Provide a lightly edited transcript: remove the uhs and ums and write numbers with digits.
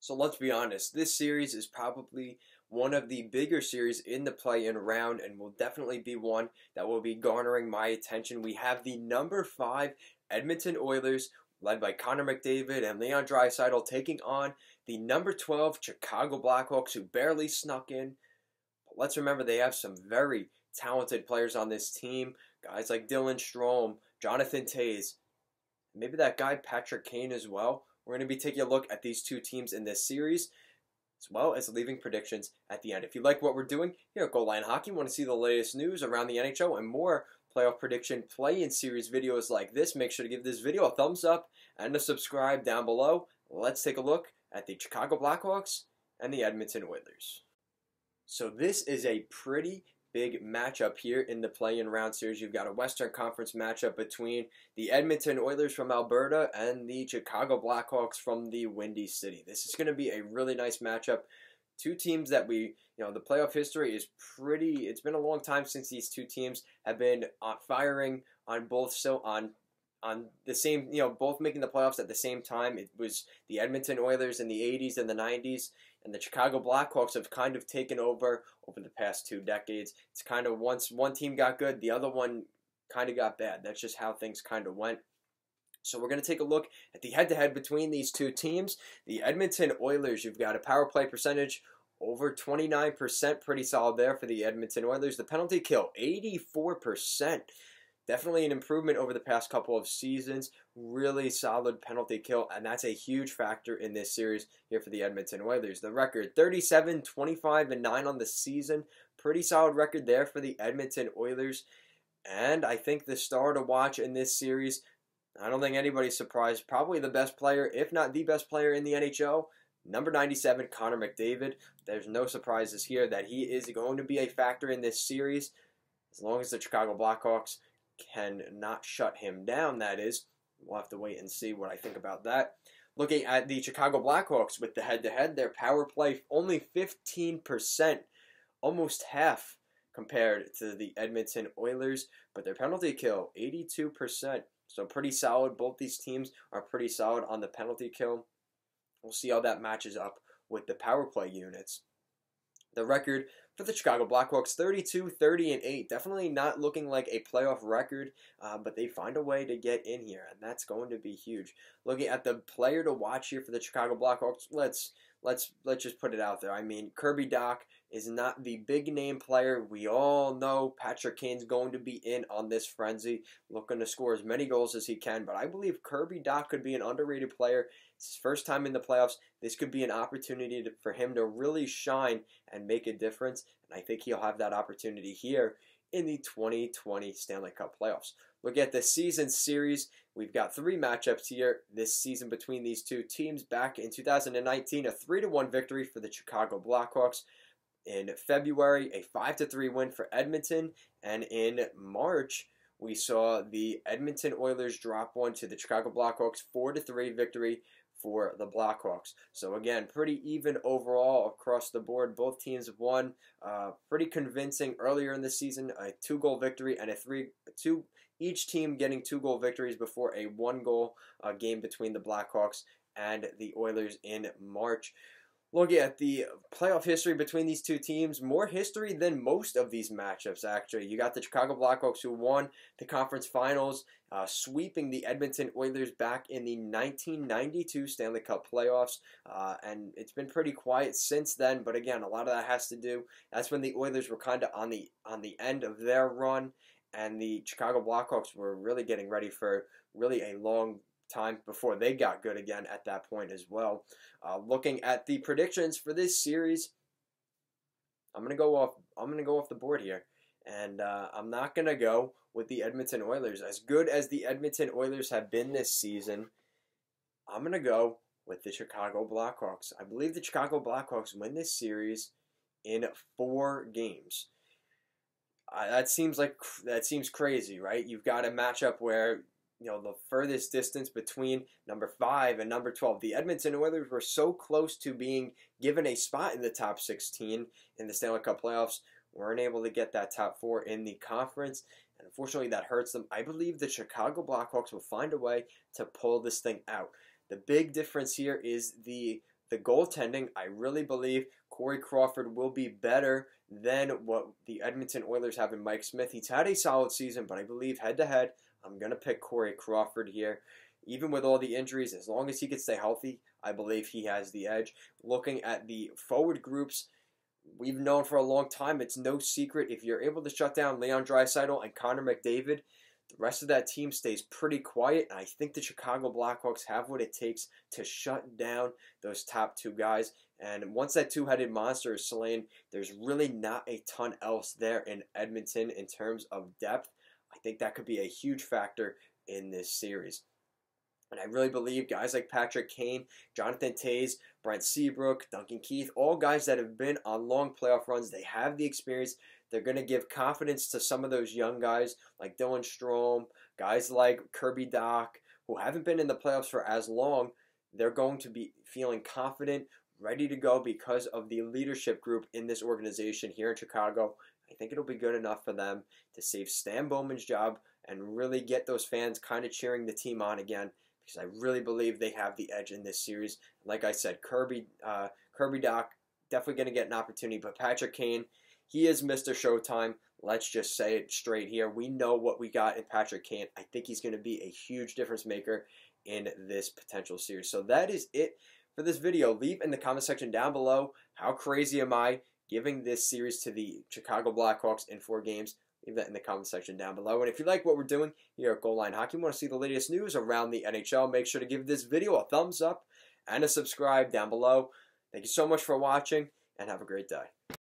So let's be honest, this series is probably one of the bigger series in the play-in round and will definitely be one that will be garnering my attention. We have the number 5 Edmonton Oilers, led by Connor McDavid and Leon Draisaitl, taking on the number 12 Chicago Blackhawks, who barely snuck in. But let's remember they have some very talented players on this team, guys like Dylan Strome, Jonathan Toews, maybe that guy Patrick Kane as well. We're going to be taking a look at these two teams in this series, as well as leaving predictions at the end. If you like what we're doing here at Goal Line Hockey, want to see the latest news around the NHL and more playoff prediction play-in series videos like this, make sure to give this video a thumbs up and a subscribe down below. Let's take a look at the Chicago Blackhawks and the Edmonton Oilers. So this is a pretty big matchup here in the play-in round series. You've got a Western Conference matchup between the Edmonton Oilers from Alberta and the Chicago Blackhawks from the Windy City. This is going to be a really nice matchup. Two teams that the playoff history is pretty, it's been a long time since these two teams have been firing on both, on the same, both making the playoffs at the same time. It was the Edmonton Oilers in the 80s and the 90s, and the Chicago Blackhawks have kind of taken over the past 2 decades. It's kind of once one team got good, the other one kind of got bad. That's just how things kind of went. So we're going to take a look at the head-to-head between these two teams. The Edmonton Oilers, you've got a power play percentage over 29%, pretty solid there for the Edmonton Oilers. The penalty kill, 84%. Definitely an improvement over the past couple of seasons. Really solid penalty kill, and that's a huge factor in this series here for the Edmonton Oilers. The record, 37, 25, and 9 on the season. Pretty solid record there for the Edmonton Oilers. And I think the star to watch in this series, I don't think anybody's surprised, probably the best player, if not the best player in the NHL, number 97, Connor McDavid. There's no surprises here that he is going to be a factor in this series, as long as the Chicago Blackhawks can not shut him down, that is. We'll have to wait and see what I think about that. Looking at the Chicago Blackhawks with the head-to-head, their power play only 15%, almost half compared to the Edmonton Oilers, but their penalty kill, 82%. So pretty solid. Both these teams are pretty solid on the penalty kill. We'll see how that matches up with the power play units. The record for the Chicago Blackhawks, 32, 30, and 8. Definitely not looking like a playoff record, but they find a way to get in here, and that's going to be huge. Looking at the player to watch here for the Chicago Blackhawks, let's just put it out there. I mean, Kirby Dach is not the big name player. We all know Patrick Kane's going to be in on this frenzy, looking to score as many goals as he can, but I believe Kirby Dach could be an underrated player. It's his first time in the playoffs. This could be an opportunity for him to really shine and make a difference, and I think he'll have that opportunity here in the 2020 Stanley Cup playoffs. Look at the season series. We've got 3 matchups here this season between these two teams. Back in 2019, a 3-1 victory for the Chicago Blackhawks. In February, a 5-3 win for Edmonton, and in March, we saw the Edmonton Oilers drop one to the Chicago Blackhawks, 4-3 victory for the Blackhawks. So again, pretty even overall across the board. Both teams have won pretty convincing earlier in the season, a 2-goal victory and each team getting 2-goal victories before a 1-goal game between the Blackhawks and the Oilers in March. Looking at the playoff history between these two teams, more history than most of these matchups, actually. You got the Chicago Blackhawks, who won the conference finals, sweeping the Edmonton Oilers back in the 1992 Stanley Cup playoffs, and it's been pretty quiet since then, but again, a lot of that has to do, that's when the Oilers were kind of on the end of their run, and the Chicago Blackhawks were really getting ready for really a long time before they got good again at that point as well. Looking at the predictions for this series, I'm gonna go off the board here, and I'm not gonna go with the Edmonton Oilers. As good as the Edmonton Oilers have been this season, I'm gonna go with the Chicago Blackhawks. I believe the Chicago Blackhawks win this series in 4 games. That seems crazy, right? You've got a matchup where the furthest distance between number 5 and number 12. The Edmonton Oilers were so close to being given a spot in the top 16 in the Stanley Cup playoffs. Weren't able to get that top 4 in the conference, and unfortunately that hurts them. I believe the Chicago Blackhawks will find a way to pull this thing out. The big difference here is the the goaltending, I really believe Corey Crawford will be better than what the Edmonton Oilers have in Mike Smith. He's had a solid season, but I believe head-to-head, I'm going to pick Corey Crawford here. Even with all the injuries, as long as he can stay healthy, I believe he has the edge. Looking at the forward groups, we've known for a long time, it's no secret, if you're able to shut down Leon Draisaitl and Connor McDavid, the rest of that team stays pretty quiet, and I think the Chicago Blackhawks have what it takes to shut down those top two guys. And once that two-headed monster is slain, there's really not a ton else there in Edmonton in terms of depth. I think that could be a huge factor in this series. And I really believe guys like Patrick Kane, Jonathan Toews, Brent Seabrook, Duncan Keith, all guys that have been on long playoff runs, they have the experience. They're going to give confidence to some of those young guys like Dylan Strome, guys like Kirby Dach, who haven't been in the playoffs for as long. They're going to be feeling confident, ready to go because of the leadership group in this organization here in Chicago. I think it'll be good enough for them to save Stan Bowman's job and really get those fans kind of cheering the team on again, because I really believe they have the edge in this series. Like I said, Kirby Dach definitely going to get an opportunity, but Patrick Kane, he is Mr. Showtime. Let's just say it straight here. We know what we got in Patrick Kane. I think he's going to be a huge difference maker in this potential series. So that is it for this video. Leave in the comment section down below, how crazy am I giving this series to the Chicago Blackhawks in 4 games? Leave that in the comment section down below. And if you like what we're doing here at Goal Line Hockey, you want to see the latest news around the NHL, make sure to give this video a thumbs up and a subscribe down below. Thank you so much for watching, and have a great day.